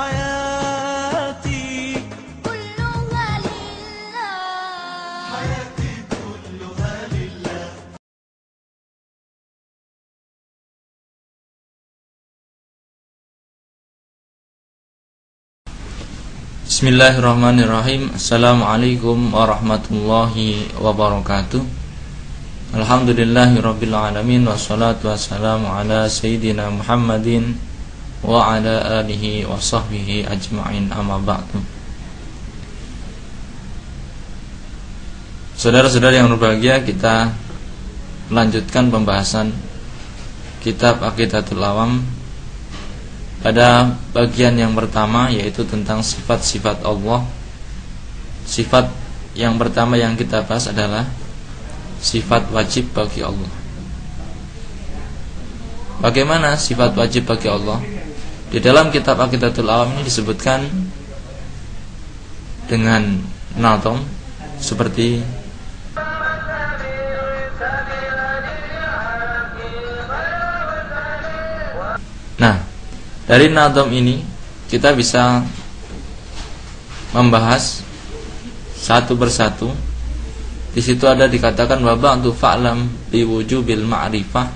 حياتي كلها لله حياتي كلها لله. Bismillahirrahmanirrahim. Assalamualaikum warahmatullahi wabarakatuh. Alhamdulillahirabbil alamin wassalatu wassalamu ala sayyidina Muhammadin wa ala alihi wa sahbihi ajma'in, amma ba'du. Saudara-saudara yang berbahagia, kita melanjutkan pembahasan kitab Aqidatul Awam pada bagian yang pertama, yaitu tentang sifat-sifat Allah. Sifat yang pertama yang kita bahas adalah sifat wajib bagi Allah. Bagaimana sifat wajib bagi Allah? Di dalam kitab Aqidatul Awam ini disebutkan dengan nazam seperti dari nazam ini kita bisa membahas satu persatu. Di situ ada dikatakan wa ba'du fa'lam bi wujubil ma'rifah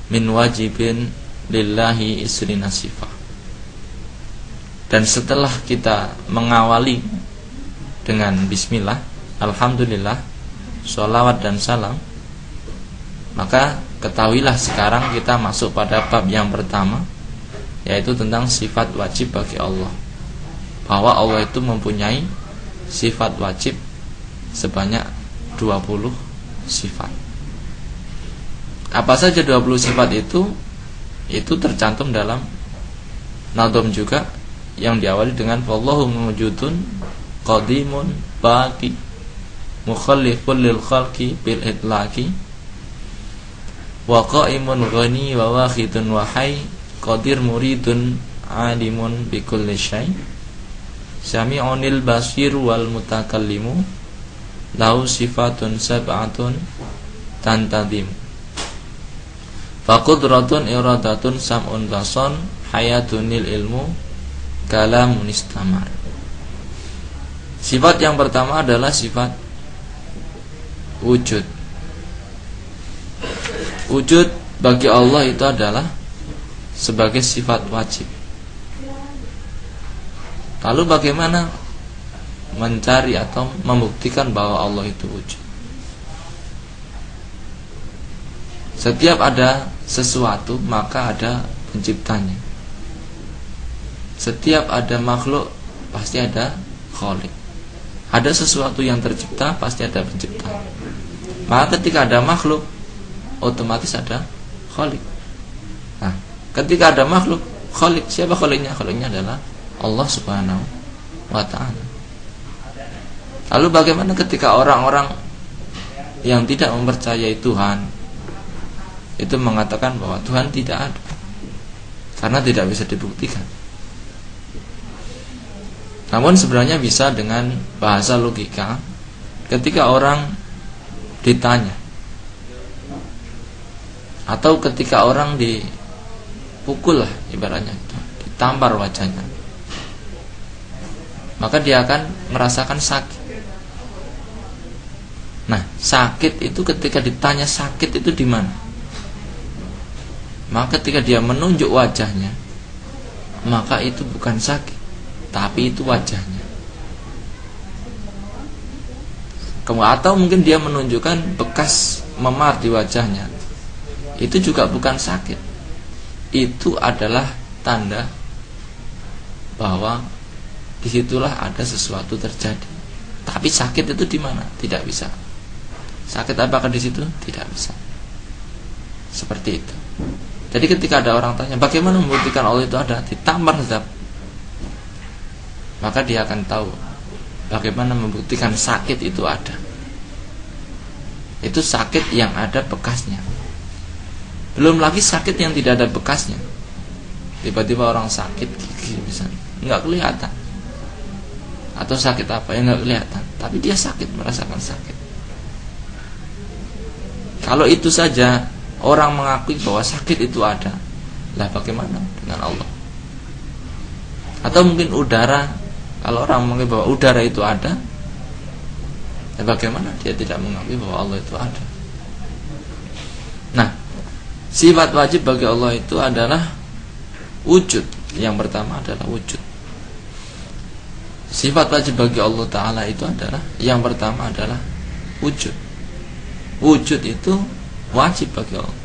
min wajibin lillahi isrina sifah. Dan setelah kita mengawali dengan bismillah, alhamdulillah, sholawat dan salam, maka ketahuilah sekarang kita masuk pada bab yang pertama, yaitu tentang sifat wajib bagi Allah. Bahwa Allah itu mempunyai sifat wajib sebanyak 20 sifat. Apa saja 20 sifat itu? Itu tercantum dalam nazam juga, yang diawali dengan wallahu mawjudun qadimun baqi mukhallifun lil khalqi bil itlaqi wa qa'imun ghani wa wahidun wa hayy qadir muridun alimun bikulli syai sami'unil basir wal mutakallimu lahu sifatun sab'atun tantadim faqudratun iradatun sam'un bason hayatunil ilmu kalamun istamar. Sifat yang pertama adalah sifat wujud. Wujud bagi Allah itu adalah sebagai sifat wajib. Lalu bagaimana mencari atau membuktikan bahwa Allah itu wujud? Setiap ada sesuatu maka ada penciptanya. Setiap ada makhluk pasti ada khalik. Ada sesuatu yang tercipta pasti ada pencipta. Maka ketika ada makhluk otomatis ada khalik. Nah, ketika ada makhluk, khalik, siapa khaliknya? Khaliknya adalah Allah Subhanahu wa ta'ala. Lalu bagaimana ketika orang-orang yang tidak mempercayai Tuhan itu mengatakan bahwa Tuhan tidak ada, karena tidak bisa dibuktikan. Namun sebenarnya bisa dengan bahasa logika. Ketika orang ditanya, atau ketika orang dipukul lah ibaratnya, ditampar wajahnya, maka dia akan merasakan sakit. Nah, sakit itu ketika ditanya sakit itu di mana? Maka ketika dia menunjuk wajahnya, maka itu bukan sakit, tapi itu wajahnya. Atau mungkin dia menunjukkan bekas memar di wajahnya, itu juga bukan sakit. Itu adalah tanda bahwa disitulah ada sesuatu terjadi. Tapi sakit itu di mana? Tidak bisa. Sakit apakah di situ? Tidak bisa. Seperti itu. Jadi ketika ada orang tanya bagaimana membuktikan Allah itu ada, ditampar tetap, maka dia akan tahu bagaimana membuktikan sakit itu ada. Itu sakit yang ada bekasnya. Belum lagi sakit yang tidak ada bekasnya. Tiba-tiba orang sakit gigi misalnya, nggak kelihatan. Atau sakit apa yang nggak kelihatan, tapi dia sakit, merasakan sakit. Kalau itu saja orang mengakui bahwa sakit itu ada, lah bagaimana dengan Allah? Atau mungkin udara, kalau orang mengakui bahwa udara itu ada, ya bagaimana dia tidak mengakui bahwa Allah itu ada? Nah, sifat wajib bagi Allah itu adalah wujud. Yang pertama adalah wujud. Sifat wajib bagi Allah Ta'ala itu adalah, yang pertama adalah wujud. Wujud itu wajib bagi Allah.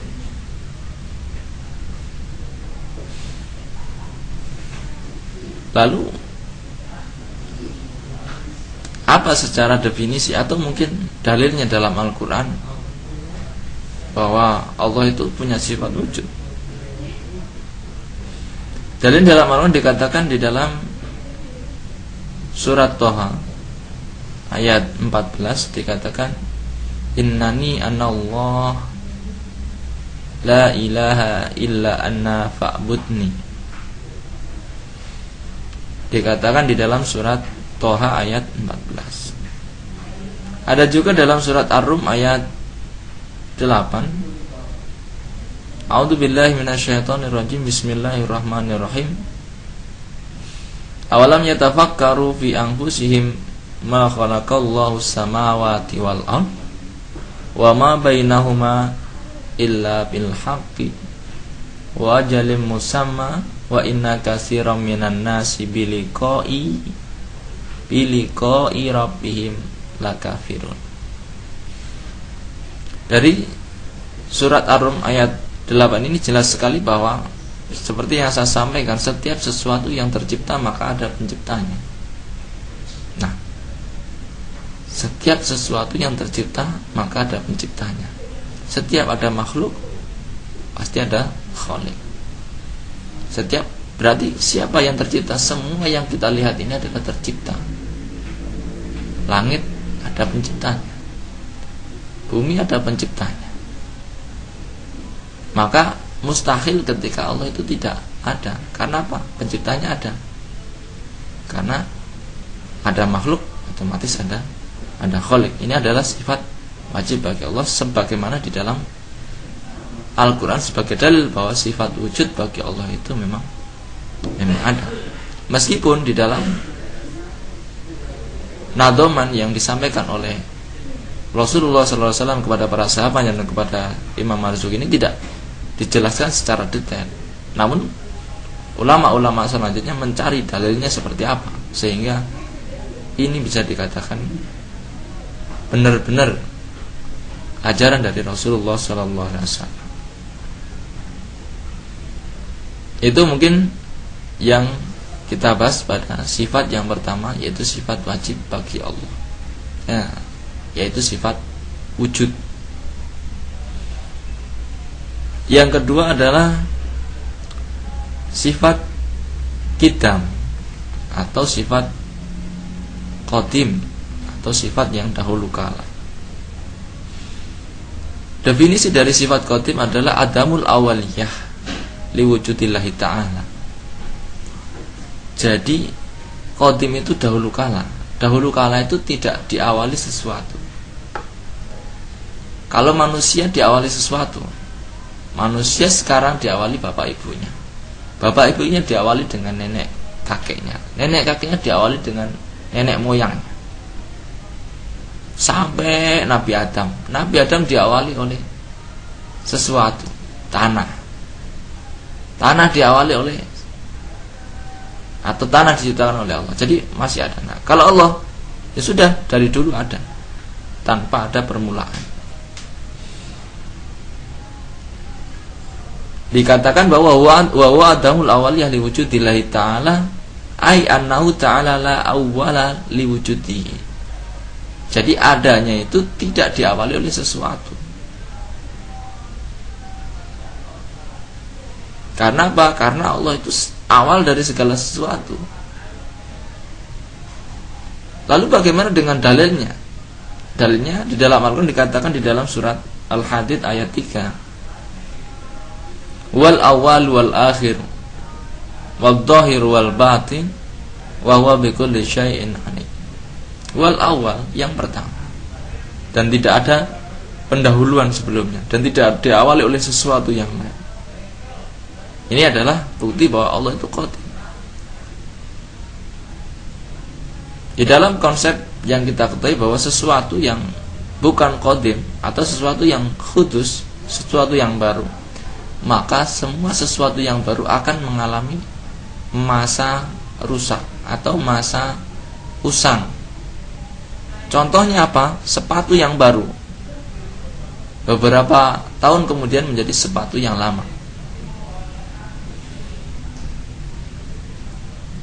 Lalu apa secara definisi atau mungkin dalilnya dalam Al-Quran bahwa Allah itu punya sifat wujud? Dalil dalam Al-Quran dikatakan di dalam surat Thaha ayat 14 dikatakan, innani anallah la ilaha illa anna fa'budni. Dikatakan di dalam surat Thaha ayat 14. Ada juga dalam surat Ar-Rum ayat 8. A'udzubillahi minasyaitonirrajim. Bismillahirrahmanirrahim. Awalam yatafakkaru fi anfusihim ma khalaqallahu samawati wal ard wa ma bainahuma illa bil haqqi wa ajalin musamma wa inna katsiran minan nasi biliqa'i rabbihim lakafirun. Dari surat Ar-Rum ayat 8 ini jelas sekali bahwa seperti yang saya sampaikan, setiap sesuatu yang tercipta maka ada penciptanya. Nah, setiap sesuatu yang tercipta maka ada penciptanya. Setiap ada makhluk pasti ada khalik. Setiap, berarti siapa yang tercipta? Semua yang kita lihat ini adalah tercipta. Langit ada penciptanya, bumi ada penciptanya. Maka mustahil ketika Allah itu tidak ada. Karena apa? Penciptanya ada. Karena ada makhluk, otomatis ada khalik. Ini adalah sifat wajib bagi Allah, sebagaimana di dalam Al-Quran sebagai dalil bahwa sifat wujud bagi Allah itu memang ada. Meskipun di dalam nadoman yang disampaikan oleh Rasulullah SAW kepada para sahabat dan kepada Imam Marzuki ini tidak dijelaskan secara detail. Namun ulama-ulama selanjutnya mencari dalilnya seperti apa, sehingga ini bisa dikatakan benar-benar ajaran dari Rasulullah SAW. Itu mungkin yang kita bahas pada sifat yang pertama, yaitu sifat wajib bagi Allah, ya, yaitu sifat wujud. Yang kedua adalah sifat qidam atau sifat qadim atau sifat yang dahulu kala. Definisi dari sifat qadim adalah adamul awaliyah liwujudillahi ta'ala. Jadi qadim itu dahulu kala. Dahulu kala itu tidak diawali sesuatu. Kalau manusia diawali sesuatu, manusia sekarang diawali bapak ibunya. Bapak ibunya diawali dengan nenek kakeknya. Nenek kakeknya diawali dengan nenek moyangnya. Sampai Nabi Adam. Nabi Adam diawali oleh sesuatu, tanah. Tanah diawali oleh, atau tanah diciptakan oleh Allah. Jadi masih ada. Nah, kalau Allah ya sudah dari dulu ada, tanpa ada permulaan. Dikatakan bahwa wa adamul awaliyah liwujudillahi ta'ala ay annahu ta'ala la awwala liwujudihi. Jadi adanya itu tidak diawali oleh sesuatu. Karena apa? Karena Allah itu awal dari segala sesuatu. Lalu bagaimana dengan dalilnya? Dalilnya di dalam Al-Quran dikatakan di dalam surat Al-Hadid ayat 3. Wal awal wal akhir wal dhahir wal batin wa huwa bikulli syai'in alim. Wal awal, yang pertama, dan tidak ada pendahuluan sebelumnya, dan tidak diawali oleh sesuatu yang lain. Ini adalah bukti bahwa Allah itu qadim. Di dalam konsep yang kita ketahui bahwa sesuatu yang bukan qadim atau sesuatu yang khusus, sesuatu yang baru, maka semua sesuatu yang baru akan mengalami masa rusak atau masa usang. Contohnya apa? Sepatu yang baru beberapa tahun kemudian menjadi sepatu yang lama.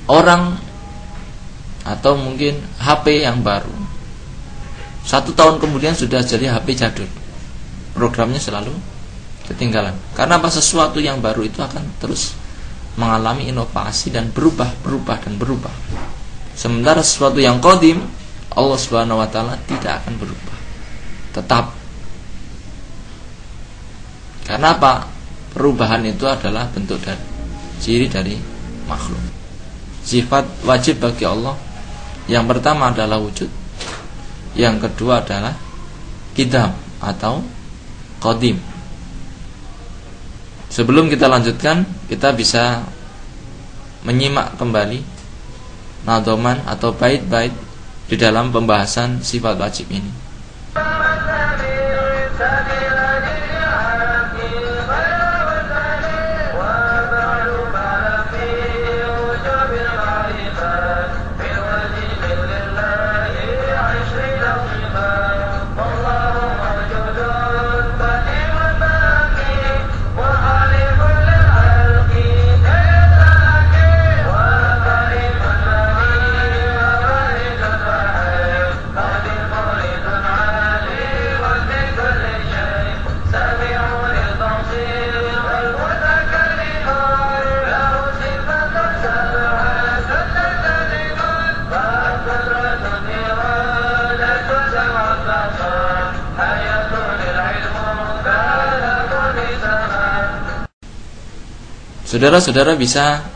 Orang atau mungkin HP yang baru 1 tahun kemudian sudah jadi HP jadul, programnya selalu ketinggalan. Karena apa? Sesuatu yang baru itu akan terus mengalami inovasi dan berubah. Sementara sesuatu yang qadim, Allah Subhanahu wa taala tidak akan berubah, tetap. Karena apa? Perubahan itu adalah bentuk dan ciri dari makhluk. Sifat wajib bagi Allah yang pertama adalah wujud, yang kedua adalah qidam atau qadim. Sebelum kita lanjutkan, kita bisa menyimak kembali nadhoman atau bait-bait di dalam pembahasan sifat wajib ini. Saudara-saudara bisa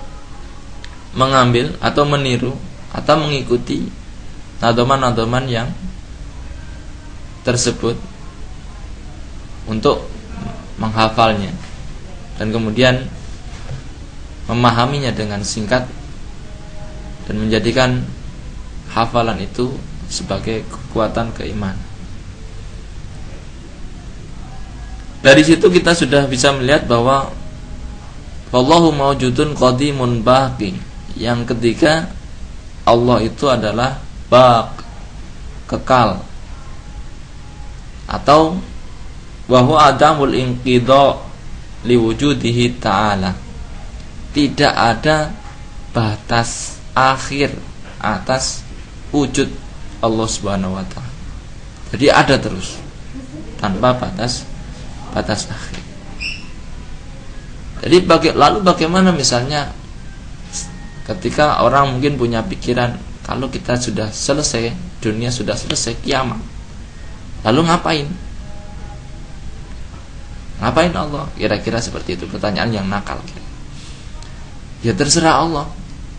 mengambil atau meniru atau mengikuti nadhoman-nadhoman yang tersebut untuk menghafalnya dan kemudian memahaminya dengan singkat dan menjadikan hafalan itu sebagai kekuatan keimanan. Dari situ kita sudah bisa melihat bahwa Wallahu mawjudun qadimun baqi. Yang ketiga, Allah itu adalah baq, kekal. Atau wa huwa adamul inqidha liwujudihi ta'ala. Tidak ada batas akhir atas wujud Allah Subhanahu wa taala. Jadi ada terus tanpa batas akhir. Jadi lalu bagaimana misalnya ketika orang mungkin punya pikiran kalau kita sudah selesai, dunia sudah selesai, kiamat, lalu ngapain? Ngapain Allah? Kira-kira seperti itu, pertanyaan yang nakal. Ya terserah Allah.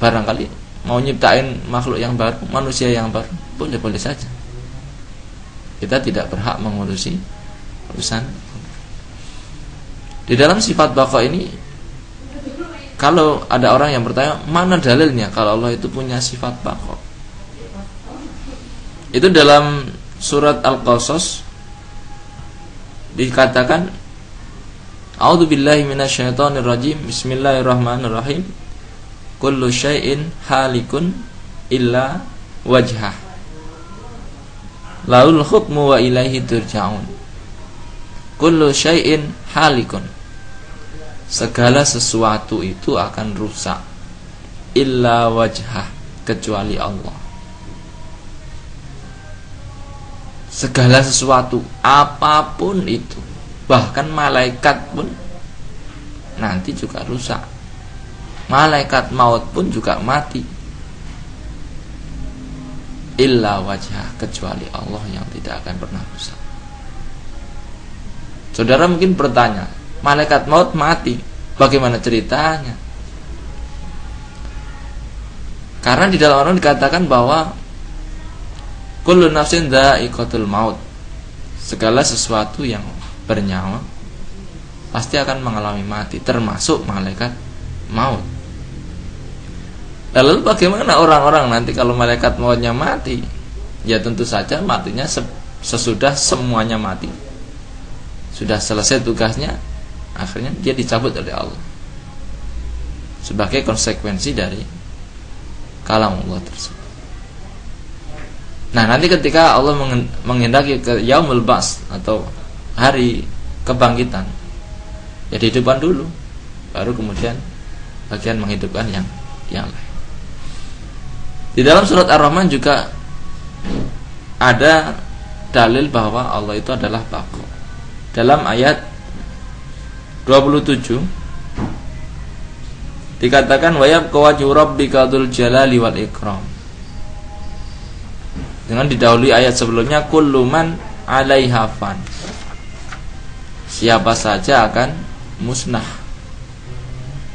Barangkali mau nyiptain makhluk yang baru, manusia yang baru, boleh-boleh saja. Kita tidak berhak mengurusi urusan. Di dalam sifat baqa ini, kalau ada orang yang bertanya, mana dalilnya kalau Allah itu punya sifat baqa? Itu dalam surat Al-Qasas dikatakan, A'udzubillahi minasyaitonirrajim, Bismillahirrahmanirrahim, kullu syai'in halikun illa wajhah, laul hukmu wa ilaihi turja'un. Kullu syai'in halikun, segala sesuatu itu akan rusak, illa wajhah, kecuali Allah. Segala sesuatu, apapun itu, bahkan malaikat pun nanti juga rusak. Malaikat maut pun juga mati. Illa wajhah, kecuali Allah yang tidak akan pernah rusak. Saudara mungkin bertanya, malaikat maut mati, bagaimana ceritanya? Karena di dalam Al-Quran dikatakan bahwa kullu nafsin dha'iqatul maut, segala sesuatu yang bernyawa pasti akan mengalami mati, termasuk malaikat maut. Lalu bagaimana orang-orang nanti kalau malaikat mautnya mati? Ya tentu saja matinya sesudah semuanya mati. Sudah selesai tugasnya, akhirnya dia dicabut oleh Allah sebagai konsekuensi dari kalam Allah tersebut. Nah, nanti ketika Allah menghendaki ke yaumul ba'ts atau hari kebangkitan, ya dihidupkan dulu, baru kemudian bagian menghidupkan yang lain. Di dalam surat Ar-Rahman juga ada dalil bahwa Allah itu adalah baqa. Dalam ayat 27 dikatakan wa yabqa wajhu rabbika dzul jalali wal ikram. Dengan didahului ayat sebelumnya kullu man 'alaiha fan. Siapa saja akan musnah.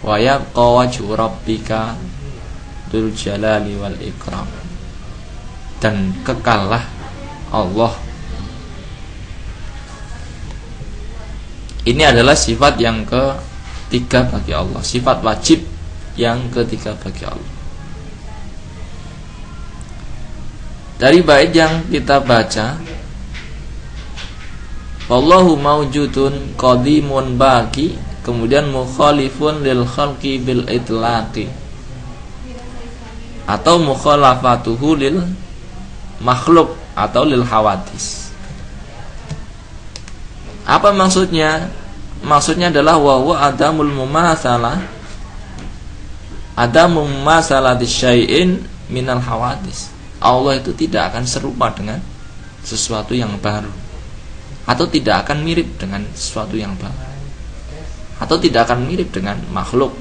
Wa yabqa wajhu rabbika dzul jalali wal ikram. Dan kekallah Allah. Ini adalah sifat yang ketiga bagi Allah, sifat wajib yang ketiga bagi Allah. Dari bait yang kita baca, wallahu maujudun qadimun baqi, kemudian mukhalifun lil khalqi bil itlaqi, atau mukhalafatuhu lil makhluk atau lil hawadis. Apa maksudnya? Maksudnya adalah wa huwa adamul mumatsalah, adamu mumatsalati syai'in minal hawadis. Allah itu tidak akan serupa dengan sesuatu yang baru, atau tidak akan mirip dengan sesuatu yang baru, atau tidak akan mirip dengan makhluk,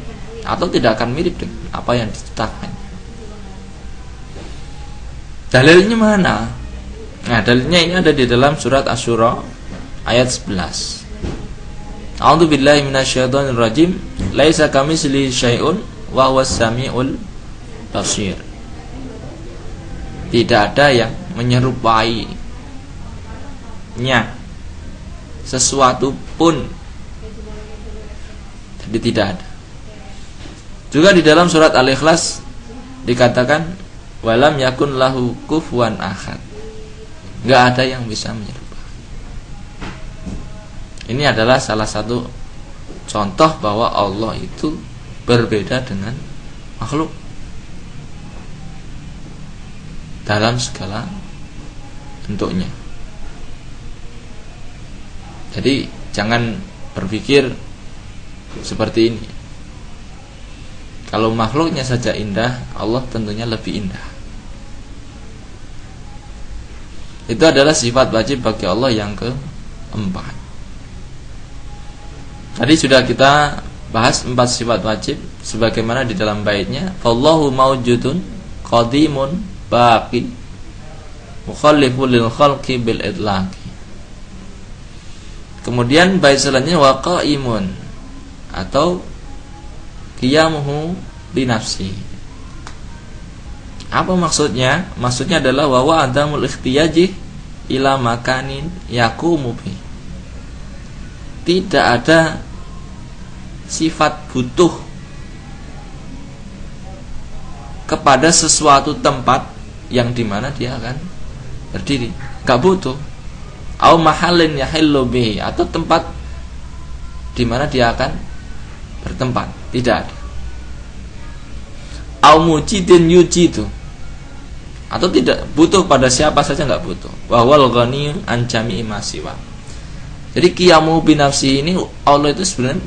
atau tidak akan mirip dengan apa yang diciptakan. Dalilnya mana? Nah, dalilnya ini ada di dalam surat Asy-Syura ayat 11. A'udzu billahi minasyaitonir rajim. Laisa kamitslihi syai'un wa huwas samiul basir. Tidak ada yang menyerupainya sesuatu pun. Jadi tidak ada. Juga di dalam surat Al-Ikhlas dikatakan walam yakun lahu kufuwan ahad. Enggak ada yang bisa menyerupai. Ini adalah salah satu contoh bahwa Allah itu berbeda dengan makhluk dalam segala bentuknya. Jadi jangan berpikir seperti ini. Kalau makhluknya saja indah, Allah tentunya lebih indah. Itu adalah sifat wajib bagi Allah yang keempat. Tadi sudah kita bahas 4 sifat wajib sebagaimana di dalam baitnya, fallahu maujudun qadimun baqi mukhallifun lil khalqi bil itlaqi. Kemudian bait selanjutnya wa qaimun atau qiyamuhu bi nafsi. Apa maksudnya? Maksudnya adalah wa wa adamul ikhtiyaji ila makanin yaqumu bi. Tidak ada sifat butuh kepada sesuatu tempat yang dimana dia akan berdiri. Gak butuh. Au mahallin yahillu bihi, atau tempat dimana dia akan bertempat. Tidak ada. Au mujidin yujidu, atau tidak butuh pada siapa saja, gak butuh. Wa huwal ghaniyyu an jami'i ma siwa. Jadi qiyamu bi nafsi ini Allah itu sebenarnya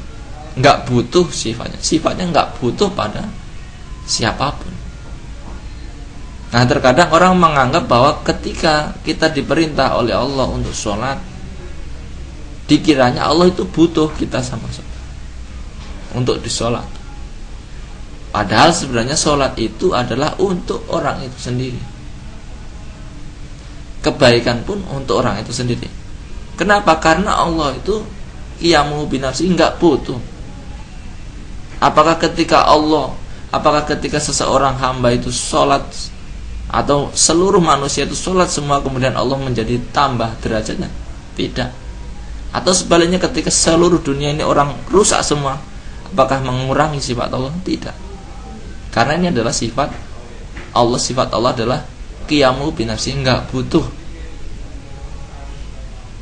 enggak butuh sifatnya enggak butuh pada siapapun. Nah, terkadang orang menganggap bahwa ketika kita diperintah oleh Allah untuk sholat, dikiranya Allah itu butuh kita sama sholat untuk disolat. Padahal sebenarnya sholat itu adalah untuk orang itu sendiri. Kebaikan pun untuk orang itu sendiri. Kenapa? Karena Allah itu qiyamu bi nafsi enggak butuh. Apakah ketika seseorang hamba itu sholat, atau seluruh manusia itu sholat semua kemudian Allah menjadi tambah derajatnya? Tidak. Atau sebaliknya ketika seluruh dunia ini orang rusak semua, apakah mengurangi sifat Allah? Tidak. Karena ini adalah sifat Allah. Sifat Allah adalah qiyamu binafsi, enggak butuh.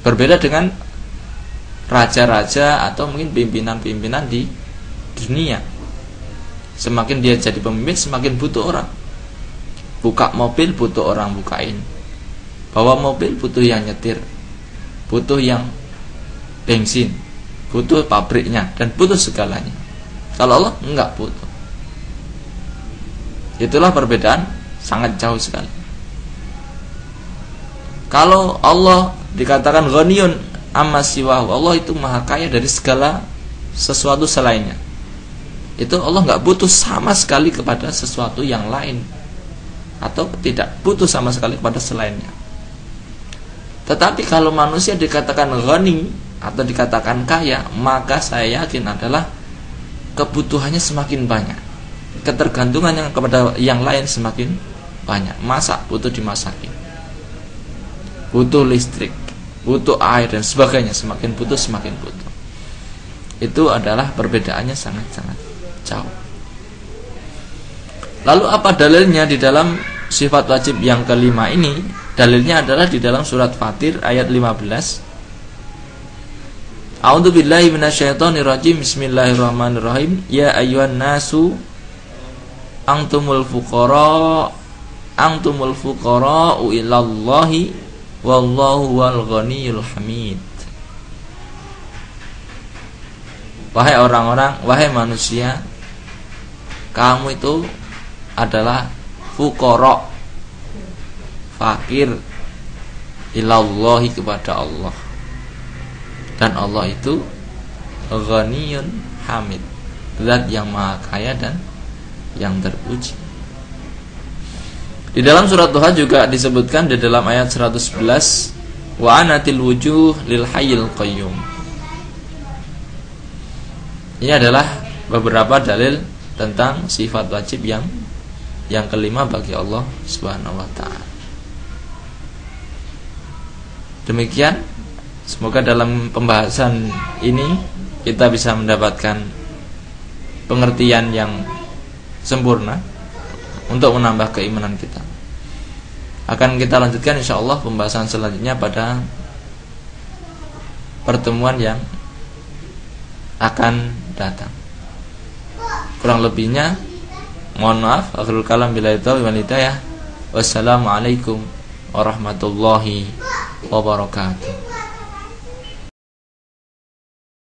Berbeda dengan raja-raja atau mungkin pimpinan-pimpinan di dunia. Semakin dia jadi pemimpin, semakin butuh orang. Buka mobil, butuh orang bukain. Bawa mobil, butuh yang nyetir, butuh yang bensin, butuh pabriknya, dan butuh segalanya. Kalau Allah enggak butuh. Itulah perbedaan, sangat jauh sekali. Kalau Allah dikatakan ghaniyun amma siwahu, Allah itu maha kaya dari segala sesuatu selainnya. Itu Allah enggak butuh sama sekali kepada sesuatu yang lain, atau tidak butuh sama sekali kepada selainnya. Tetapi kalau manusia dikatakan ghani atau dikatakan kaya, maka saya yakin adalah kebutuhannya semakin banyak, ketergantungannya kepada yang lain semakin banyak. Masak, butuh dimasakin, butuh listrik, butuh air dan sebagainya. Semakin butuh, semakin butuh. Itu adalah perbedaannya sangat-sangat jauh. Lalu apa dalilnya di dalam sifat wajib yang kelima ini? Dalilnya adalah di dalam surat Fatir ayat 15. A'udzubillahi minasyaitonirrajim. Bismillahirrahmanirrahim. Ya ayyuhan nasu antumul fuqara ilallahi wallahu wal ghaniyul hamid. Wahai orang-orang, wahai manusia, kamu itu adalah fuqara, fakir, ilallahi, kepada Allah, dan Allah itu ghaniyun hamid, zat yang maha kaya dan yang terpuji. Di dalam surat Duha juga disebutkan di dalam ayat 111, wa anatil wujuh lil hayyil qayyum. Ini adalah beberapa dalil tentang sifat wajib yang kelima bagi Allah Subhanahu wa taala. Demikian, semoga dalam pembahasan ini kita bisa mendapatkan pengertian yang sempurna untuk menambah keimanan kita. Akan kita lanjutkan insyaallah pembahasan selanjutnya pada pertemuan yang akan datang. Kurang lebihnya mohon maaf. Akhirul kalam billahi taufiq wal hidayah. Wassalamualaikum warahmatullahi wabarakatuh.